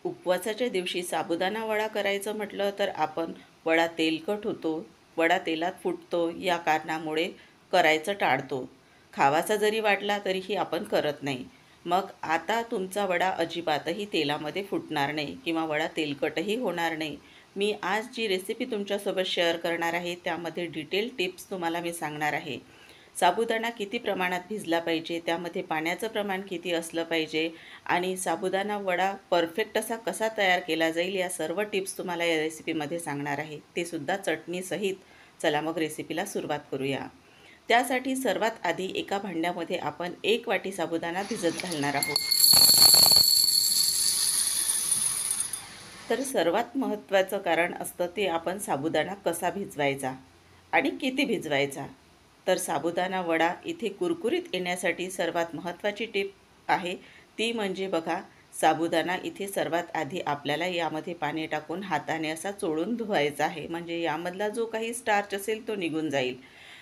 उपवासाच्या दिवशी साबुदाणा वडा करायचं म्हटलं तर आपण वडा तेलकट होतो, वडा तेलात फुटतो या कारणामुळे करायचं टाळतो. खावासा जरी वाटला तरीही आपण करत नाही. मग आता तुमचा वडा अजिबातही तेलामध्ये फुटणार नाही किंवा वडा तेलकटही होणार नाही. मी आज जी रेसिपी तुमच्यासोबत शेअर करणार आहे त्यामध्ये डिटेल टिप्स तुम्हाला मी सांगणार आहे. साबुदाणा किती प्रमाणात भिजला पाहिजे, त्यामध्ये पाण्याचं प्रमाण किती असलं पाहिजे आणि साबुदाणा वडा परफेक्ट असा कसा तयार केला जाईल या सर्व टिप्स तुम्हाला या रेसिपीमध्ये सांगणार आहे, ते सुद्धा चटणीसहित. चला मग रेसिपीला सुरुवात करूया. त्यासाठी सर्वात आधी एका भांड्यामध्ये आपण 1 वाटी साबुदाणा भिजत घालणार आहोत. तर सर्वात महत्त्वाचं कारण असतं ते आपण साबुदाणा कसा भिजवायचा आणि किती भिजवायचा. तर साबुदाणा वडा इथे कुरकुरीत येण्यासाठी सर्वात महत्त्वाची टिप आहे ती म्हणजे बघा, साबुदाणा इथे सर्वात आधी आपल्याला यामध्ये पाणी टाकून हाताने असा चोळून धुवायचा आहे, म्हणजे यामधला जो काही स्टार्च असेल तो निघून जाईल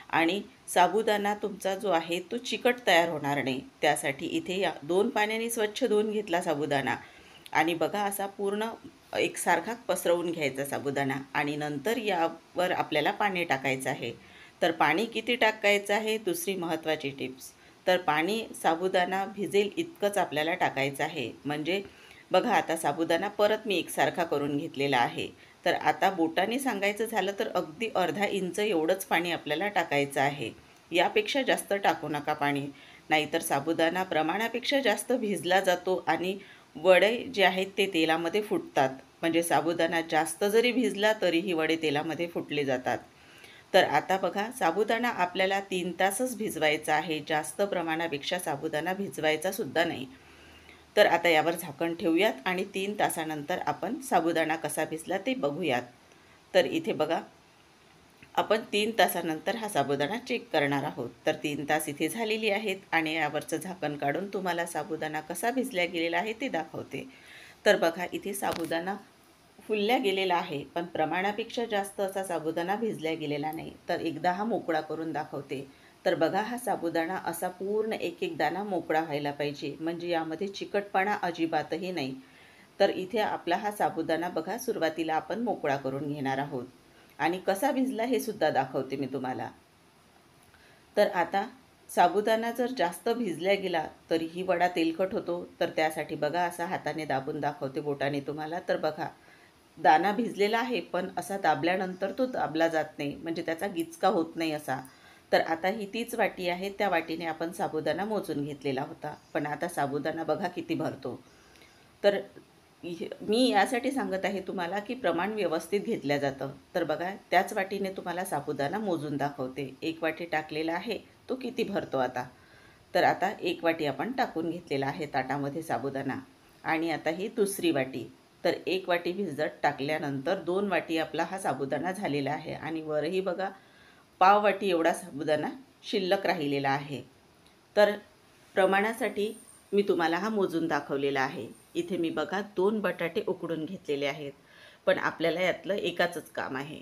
आणि साबुदाणा तुमचा जो आहे तो चिकट तयार होणार नाही. त्यासाठी इथे या 2 पाण्याने स्वच्छ धुवून घेतला साबुदाणा आणि बघा असा पूर्ण एकसारखा पसरवून घ्यायचा साबुदाणा आणि नंतर यावर आपल्याला पाणी टाकायचं आहे. तर पाणी किती टाकायचं आहे दुसरी महत्त्वाची टिप्स. तर पाणी साबुदाणा भिजेल इतकंच आपल्याला टाकायचं आहे. म्हणजे बघा आता साबुदाणा परत मी एकसारखा करून घेतलेला आहे. तर आता बोटाने सांगायचं झालं तर अगदी अर्धा इंच एवढंच पाणी आपल्याला टाकायचं आहे. यापेक्षा जास्त टाकू नका पाणी, नाहीतर साबुदाणा प्रमाणापेक्षा जास्त भिजला जातो आणि वडे जे आहेत ते तेलामध्ये फुटतात. म्हणजे साबुदाणा जास्त जरी भिजला तरीही वडे तेलामध्ये फुटले जातात. तर आता बघा, साबुदाणा आपल्याला 3 तासच भिजवायचा आहे, जास्त प्रमाणापेक्षा साबुदाणा भिजवायचा सुद्धा नाही. तर आता यावर झाकण ठेवूयात आणि 3 तासानंतर आपण साबुदाणा कसा भिजला ते बघूयात. तर इथे बघा, आपण 3 तासानंतर हा साबुदाणा चेक करणार आहोत. तर 3 तास इथे झालेली आहेत आणि यावरचं झाकण काढून तुम्हाला साबुदाणा कसा भिजला गेलेला आहे ते दाखवते. तर बघा, इथे साबुदाणा फुलल्या गेलेला आहे, पण प्रमाणापेक्षा जास्त असा साबुदाणा भिजल्या गेलेला नाही. तर एकदा हा मोकळा करून दाखवते. तर बघा, हा साबुदाणा असा पूर्ण एक एक दाणा मोकळा व्हायला पाहिजे, म्हणजे यामध्ये चिकटपणा अजिबातही नाही. तर इथे आपला हा साबुदाणा बघा, सुरुवातीला आपण मोकळा करून घेणार आहोत आणि कसा भिजला हे सुद्धा दाखवते मी तुम्हाला. तर आता साबुदाणा जर जास्त भिजल्या गेला तरीही वडा तेलकट होतो. तर त्यासाठी बघा, असा हाताने दाबून दाखवते बोटाने तुम्हाला. तर बघा, दाणा भिजलेला आहे, पण असा दाबल्यानंतर तो दाबला जात नाही, म्हणजे त्याचा गिचका होत नाही असा. तर आता ही तीच वाटी आहे, त्या वाटीने आपण साबुदाणा मोजून घेतलेला होता, पण आता साबुदाणा बघा किती भरतो. तर मी यासाठी सांगत आहे तुम्हाला की प्रमाण व्यवस्थित घेतलं जातं. तर बघा, त्याच वाटीने तुम्हाला साबुदाणा मोजून दाखवते. 1 वाटी टाकलेला आहे, तो किती भरतो आता. तर आता 1 वाटी आपण टाकून घेतलेला आहे ताटामध्ये साबुदाणा आणि आता ही दुसरी वाटी. तर 1 वाटी भिजत टाकल्यानंतर 2 वाटी आपला हा साबुदाणा झालेला आहे आणि वरही बघा, पाव वाटी एवढा साबुदाणा शिल्लक राहिलेला आहे. तर प्रमाणासाठी मी तुम्हाला हा मोजून दाखवलेला आहे. इथे मी बघा 2 बटाटे उकडून घेतलेले आहेत, पण आपल्याला यातलं एकाचंच काम आहे.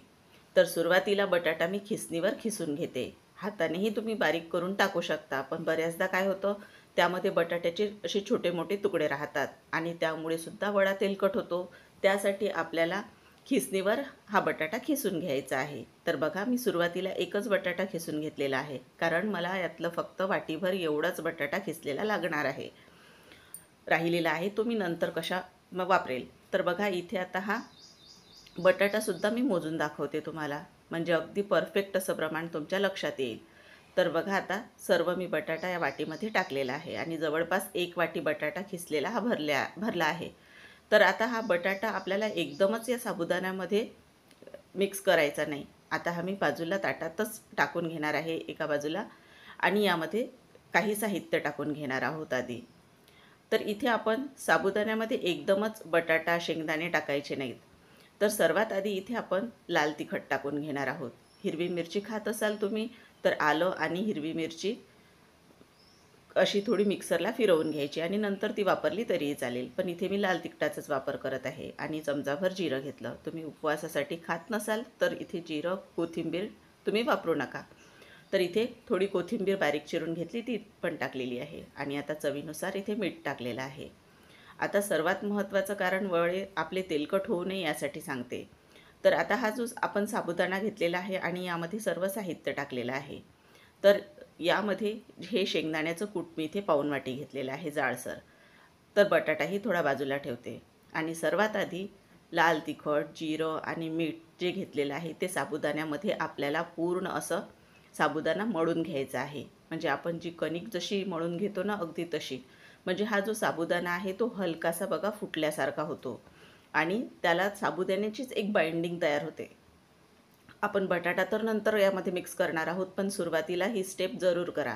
तर सुरुवातीला बटाटा मी खिसणीवर खिसून घेते. हातानेही तुम्ही बारीक करून टाकू शकता, पण बऱ्याचदा काय होतं, त्यामध्ये बटाट्याचे असे छोटे मोठे तुकडे राहतात आणि त्यामुळे सुद्धा वडा तेलकट होतो. त्यासाठी आपल्याला खिसणीवर हा बटाटा खिसून घ्यायचा आहे. तर बघा, मी सुरुवातीला एकच बटाटा खिसून घेतलेला आहे, कारण मला यातलं फक्त वाटीभर एवढाच बटाटा खिसलेला लागणार आहे. राहिलेला आहे तो मी नंतर कशा मग वापरेल. तर बघा, इथे आता हा बटाटासुद्धा मी मोजून दाखवते तुम्हाला, म्हणजे अगदी परफेक्ट असं प्रमाण तुमच्या लक्षात येईल. तर बघा, आता सर्व मी बटाटा या वाटीमध्ये टाकलेला आहे आणि जवळपास 1 वाटी बटाटा खिसलेला हा भरला आहे. तर आता हा बटाटा आपल्याला एकदमच या साबुदाण्यामध्ये मिक्स करायचा नाही. आता हा मी बाजूला ताटातच टाकून घेणार आहे एका बाजूला आणि यामध्ये काही साहित्य टाकून घेणार आहोत आधी. तर इथे आपण साबुदाण्यामध्ये एकदमच बटाटा शेंगदाणे टाकायचे नाहीत. तर सर्वात आधी इथे आपण लाल तिखट टाकून घेणार आहोत. हिरवी मिरची खात असाल तुम्ही तर आलं आणि हिरवी मिरची अशी थोडी मिक्सरला फिरवून घ्यायची आणि नंतर ती वापरली तरीही चालेल, पण इथे मी लाल तिखटाचाच वापर करत आहे. आणि चमचाभर जिरं घेतलं. तुम्ही उपवासासाठी खात नसाल तर इथे जिरं कोथिंबीर तुम्ही वापरू नका. तर इथे थोडी कोथिंबीर बारीक चिरून घेतली, ती पण टाकलेली आहे आणि आता चवीनुसार इथे मीठ टाकलेलं आहे. आता सर्वात महत्त्वाचं कारण वडे आपले तेलकट होऊ नये यासाठी सांगते. तर आता हा जो आपण साबुदाणा घेतलेला आहे आणि यामध्ये सर्व साहित्य टाकलेलं आहे. तर यामध्ये हे शेंगदाण्याचं कूट मी इथे पाऊण वाटी घेतलेलं आहे जाडसर. तर बटाटाही थोडा बाजूला ठेवते आणि सर्वात आधी लाल तिखट, जिरं आणि मीठ जे घेतलेलं आहे ते साबुदाण्यामध्ये आपल्याला पूर्ण असं साबुदाणा मळून घ्यायचा आहे. म्हणजे आपण जी कणिक जशी मळून घेतो ना अगदी तशी. म्हणजे हा जो साबुदाणा आहे तो हलकासा बघा फुटल्यासारखा होतो आणि त्याला साबुदाण्याचीच एक बाइंडिंग तयार होते. आपण बटाटा तर नंतर यामध्ये मिक्स करणार आहोत, पण सुरुवातीला ही स्टेप जरूर करा.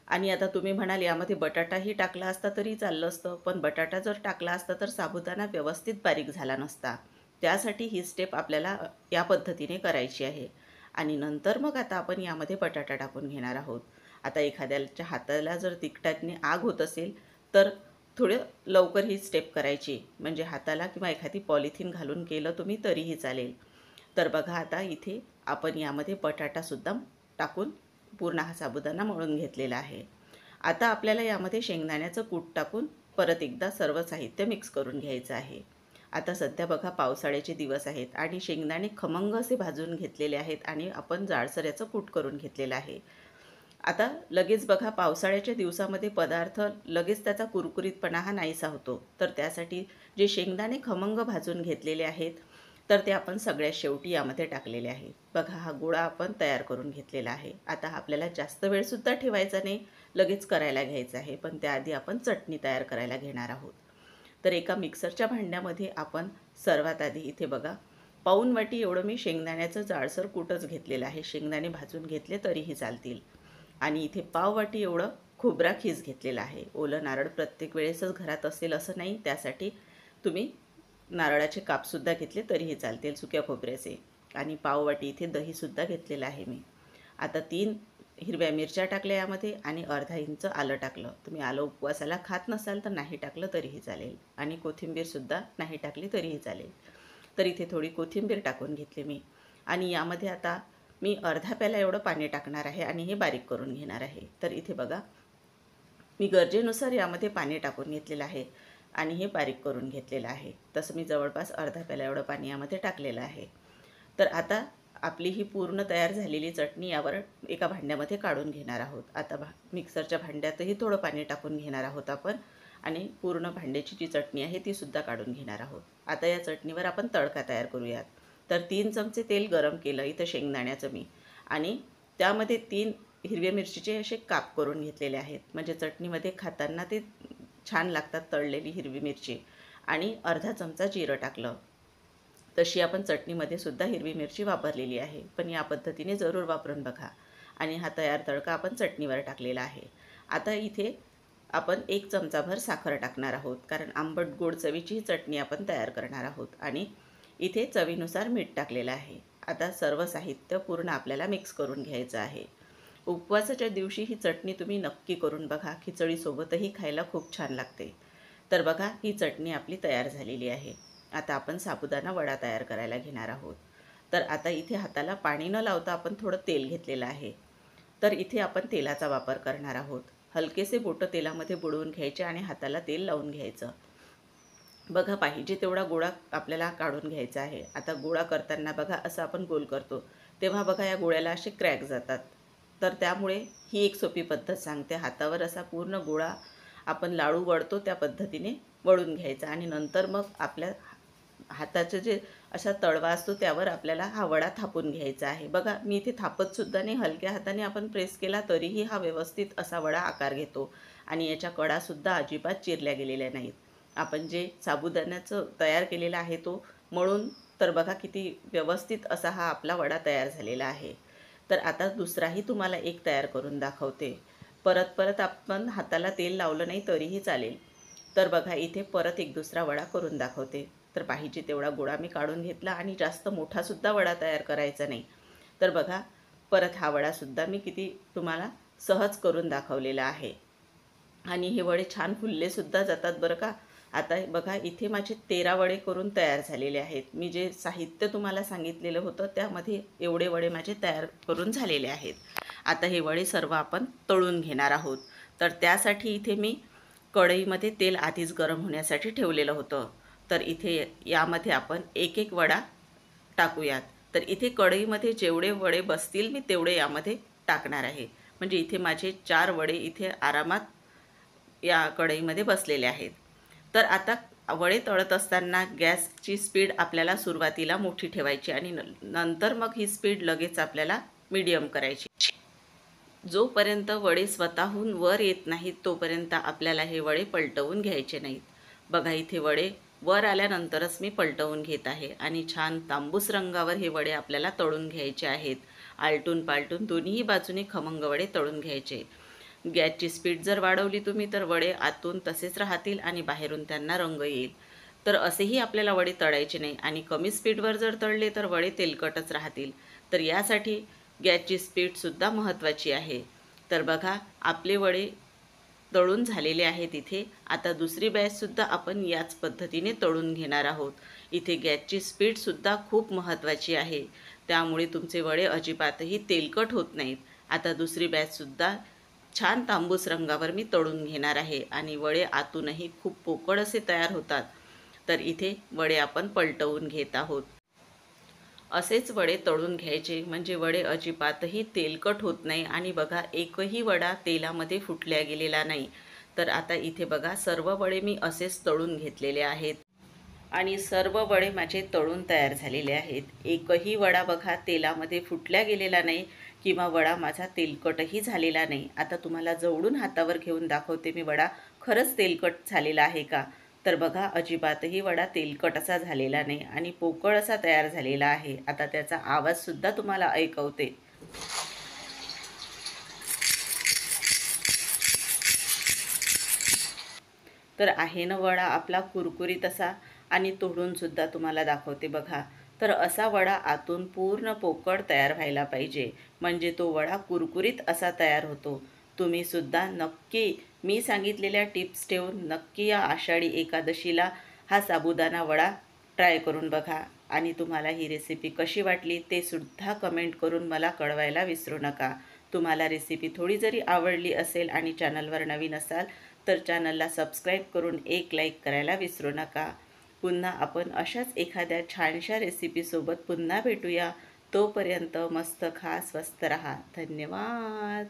आणि आता तुम्ही म्हणाल यामध्ये बटाटाही टाकला असता तरी चाललं असतं, पण बटाटा जर टाकला असता तर साबुदाणा व्यवस्थित बारीक झाला नसता. त्यासाठी ही स्टेप आपल्याला या पद्धतीने करायची आहे. आणि नंतर मग आता आपण यामध्ये बटाटा टाकून घेणार आहोत. आता एखाद्याच्या हाताला जर तिखटाने आग होत असेल तर थोडं लवकर ही स्टेप करायची. म्हणजे हाताला किंवा एखादी पॉलिथिन घालून केलं तुम्ही तरीही चालेल. तर बघा आता इथे आपण यामध्ये बटाटासुद्धा टाकून पूर्ण हा साबुदाणा मळून घेतलेला आहे. आता आपल्याला यामध्ये शेंगदाण्याचं कूट टाकून परत एकदा सर्व साहित्य मिक्स करून घ्यायचं आहे. आता सध्या बघा पावसाळ्याचे दिवस आहेत आणि शेंगदाणे खमंग असे भाजून घेतलेले आहेत आणि आपण जाडसर याचं कूट करून घेतलेलं आहे. आता लगेच बघा पावसाळ्याच्या दिवसामध्ये पदार्थ लगेच त्याचा कुरकुरीतपणा हा नाहीसा होतो. तर त्यासाठी जे शेंगदाणे खमंग भाजून घेतलेले आहेत तर ते आपण सगळ्यात शेवटी यामध्ये टाकलेले आहे. बघा हा गोळा आपण तयार करून घेतलेला आहे. आता आपल्याला जास्त वेळसुद्धा ठेवायचा नाही, लगेच करायला घ्यायचं आहे. पण त्याआधी आपण चटणी तयार करायला घेणार आहोत. तर एका मिक्सरच्या भांड्यामध्ये आपण सर्वात आधी इथे बघा पाऊण वाटी एवढं मी शेंगदाण्याचं जाडसर कूटच घेतलेलं आहे. शेंगदाणे भाजून घेतले तरीही चालतील. आणि इथे पाव वाटी एवढं खोबरा खीस घेतलेला आहे. ओलं नारळ प्रत्येक वेळेसच घरात असेल असं नाही, त्यासाठी तुम्ही नारळाचे कापसुद्धा घेतले तरीही चालतील सुक्या खोबऱ्याचे. आणि पाववाटी इथे दहीसुद्धा घेतलेलं आहे मी. आता 3 हिरव्या मिरच्या टाकल्या यामध्ये आणि अर्धा इंच आलं टाकलं. तुम्ही आलं उपवासाला खात नसाल तर नाही टाकलं तरीही चालेल आणि कोथिंबीरसुद्धा नाही टाकली तरीही चालेल. तर इथे थोडी कोथिंबीर टाकून घेतली मी. आणि यामध्ये आता मी अर्धा प्याला एवढं पाणी टाकणार आहे आणि हे बारीक करून घेणार आहे. तर इथे बघा मी गरजेनुसार यामध्ये पाणी टाकून घेतलेलं आहे आणि हे बारीक करून घेतलेलं आहे. तसं मी जवळपास अर्धा प्याला एवढं पाणी यामध्ये टाकलेलं आहे. तर आता आपली ही पूर्ण तयार झालेली चटणी यावर एका भांड्यामध्ये काढून घेणार आहोत. आता मिक्सरच्या भांड्यातही थोडं पाणी टाकून घेणार आहोत आपण आणि पूर्ण भांड्याची जी चटणी आहे तीसुद्धा काढून घेणार आहोत. आता या चटणीवर आपण तडका तयार करूयात. तर 3 चमचे तेल गरम केलं इथं शेंगदाण्याचं मी आणि त्यामध्ये 3 हिरव्या मिरचीचे असे काप करून घेतलेले आहेत. म्हणजे चटणीमध्ये खाताना ते छान लागतात तळलेली हिरवी मिरची. आणि अर्धा चमचा जिरं टाकलं. तशी आपण चटणीमध्ये सुद्धा हिरवी मिरची वापरलेली आहे, पण या पद्धतीने जरूर वापरून बघा. आणि हा तयार तडका आपण चटणीवर टाकलेला आहे. आता इथे आपण 1 चमचाभर साखर टाकणार आहोत, कारण आंबट गोड चवीची ही चटणी आपण तयार करणार आहोत. आणि इथे चवीनुसार मीठ टाकलेलं आहे. आता सर्व साहित्य पूर्ण आपल्याला मिक्स करून घ्यायचं आहे. उपवासाच्या दिवशी ही चटणी तुम्ही नक्की करून बघा. खिचडीसोबतही खायला खूप छान लागते. तर बघा ही चटणी आपली तयार झालेली आहे. आता आपण साबुदाणा वडा तयार करायला घेणार आहोत. तर आता इथे हाताला पाणी न लावता आपण थोडं तेल घेतलेलं आहे. तर इथे आपण तेलाचा वापर करणार आहोत. हलकेसे बोटं तेलामध्ये बुडवून घ्यायचे आणि हाताला तेल लावून घ्यायचं. बघा पाहिजे तेवढा गोळा आपल्याला काढून घ्यायचा आहे. आता गोळा करताना बघा असं आपण गोल करतो तेव्हा बघा या गोळ्याला असे क्रॅक जातात. तर त्यामुळे ही एक सोपी पद्धत सांगते. हातावर असा पूर्ण गोळा आपण लाडू वळतो त्या पद्धतीने वळून घ्यायचा आणि नंतर मग आपल्या हाताचं जे असा तळवा असतो त्यावर आपल्याला हा वडा थापून घ्यायचा आहे. बघा मी इथे थापतसुद्धा नाही, हलक्या हाताने आपण प्रेस केला तरीही हा व्यवस्थित असा वडा आकार घेतो आणि याच्या कडासुद्धा अजिबात चिरल्या गेलेल्या नाहीत. आपण जे साबुदाण्याचं तयार केलेला आहे तो मळून तर बघा किती व्यवस्थित असा हा आपला वडा तयार झालेला आहे. तर आता दुसराही तुम्हाला एक तयार करून दाखवते. परत परत आपण हाताला तेल लावलं नाही तरीही चालेल. तर बघा इथे परत एक दुसरा वडा करून दाखवते. तर पाहिजे तेवढा गोळा मी काढून घेतला आणि जास्त मोठासुद्धा वडा तयार करायचा नाही. तर बघा परत हा वडासुद्धा मी किती तुम्हाला सहज करून दाखवलेला आहे. आणि हे वडे छान फुललेसुद्धा जातात बरं का. आता बघा इथे माझे 13 वडे करून तयार झालेले आहेत. मी जे साहित्य तुम्हाला सांगितलेलं होतं त्यामध्ये एवढे वडे माझे तयार करून झालेले आहेत. आता हे वडे सर्व आपण तळून घेणार आहोत. तर त्यासाठी इथे मी कढईमध्ये तेल आधीच गरम होण्यासाठी ठेवलेलं होतं. तर इथे यामध्ये आपण एक एक वडा टाकूयात. तर इथे कढईमध्ये जेवढे वडे बसतील मी तेवढे यामध्ये टाकणार आहे. म्हणजे इथे माझे 4 वडे इथे आरामात या कढईमध्ये बसलेले आहेत. तर आता वडे तळत असताना गॅसची स्पीड आपल्याला सुरुवातीला मोठी ठेवायची आणि नंतर मग ही स्पीड लगेच आपल्याला मीडियम करायची. जोपर्यंत वडे स्वतःहून वर येत नाहीत तोपर्यंत आपल्याला हे वडे पलटवून घ्यायचे नाहीत. बघा इथे वडे वर आल्यानंतरच मी पलटवून घेत आहे आणि छान तांबूस रंगावर हे वडे आपल्याला तळून घ्यायचे आहेत. आलटून पालटून दोन्ही बाजूने खमंग वडे तळून घ्यायचे. गॅसची स्पीड जर वाढवली तुम्ही तर वडे आतून तसेच राहतील आणि बाहेरून त्यांना रंग येईल. तर असेही आपल्याला वडे तळायचे नाही आणि कमी स्पीडवर जर तळले तर वडे तेलकटच राहतील. तर यासाठी गॅसची स्पीडसुद्धा महत्त्वाची आहे. तर बघा आपले वडे तळून झालेले आहेत इथे. आता दुसरी बॅचसुद्धा आपण याच पद्धतीने तळून घेणार आहोत. इथे गॅसची स्पीडसुद्धा खूप महत्त्वाची आहे. त्यामुळे तुमचे वडे अजिबातही तेलकट होत नाहीत. आता दुसरी बॅचसुद्धा छान तांबूस रंगावर मी तळून घेणार आहे आणि वडे आतूनही खूप पोकळ असे तयार होतात. तर इथे वडे आपण पलटवून घेत आहोत. असेच वडे तळून घ्यायचे म्हणजे वडे अजिबातही तेलकट होत नाही आणि बघा एकही वडा तेलामध्ये फुटल्या गेलेला नाही. तर आता इथे बघा सर्व वडे मी असेच तळून घेतलेले आहेत आणि सर्व वडे माझे तळून तयार झालेले आहेत. एकही वडा बघा तेलामध्ये फुटल्या गेलेला नाही किंवा वडा माझा तेलकटही झालेला नाही. आता तुम्हाला जवळून हातावर घेऊन दाखवते मी वडा खरंच तेलकट झालेला आहे का. तर बघा अजिबातही वडा तेलकट असा झालेला नाही आणि पोकळ असा तयार झालेला आहे. आता त्याचा आवाजसुद्धा तुम्हाला ऐकवते. तर आहे ना वडा आपला कुरकुरीत असा आणि तोडूनसुद्धा तुम्हाला दाखवते बघा. तर असा वडा आतून पूर्ण पोकळ तयार व्हायला पाहिजे म्हणजे तो वडा कुरकुरीत असा तयार होतो. तुम्हीसुद्धा नक्की मी सांगितलेल्या टिप्स ठेवून नक्की या आषाढी एकादशीला हा साबुदाणा वडा ट्राय करून बघा आणि तुम्हाला ही रेसिपी कशी वाटली ते सुद्धा कमेंट करून मला कळवायला विसरू नका. तुम्हाला रेसिपी थोडी जरी आवडली असेल आणि चॅनलवर नवीन असाल तर चॅनलला सबस्क्राईब करून एक लाईक करायला विसरू नका. पुन्हा आपण अशाच एखाद्या छानशा रेसिपीसोबत पुन्हा भेटूया. तोपर्यंत मस्त खा, स्वस्त रहा. धन्यवाद.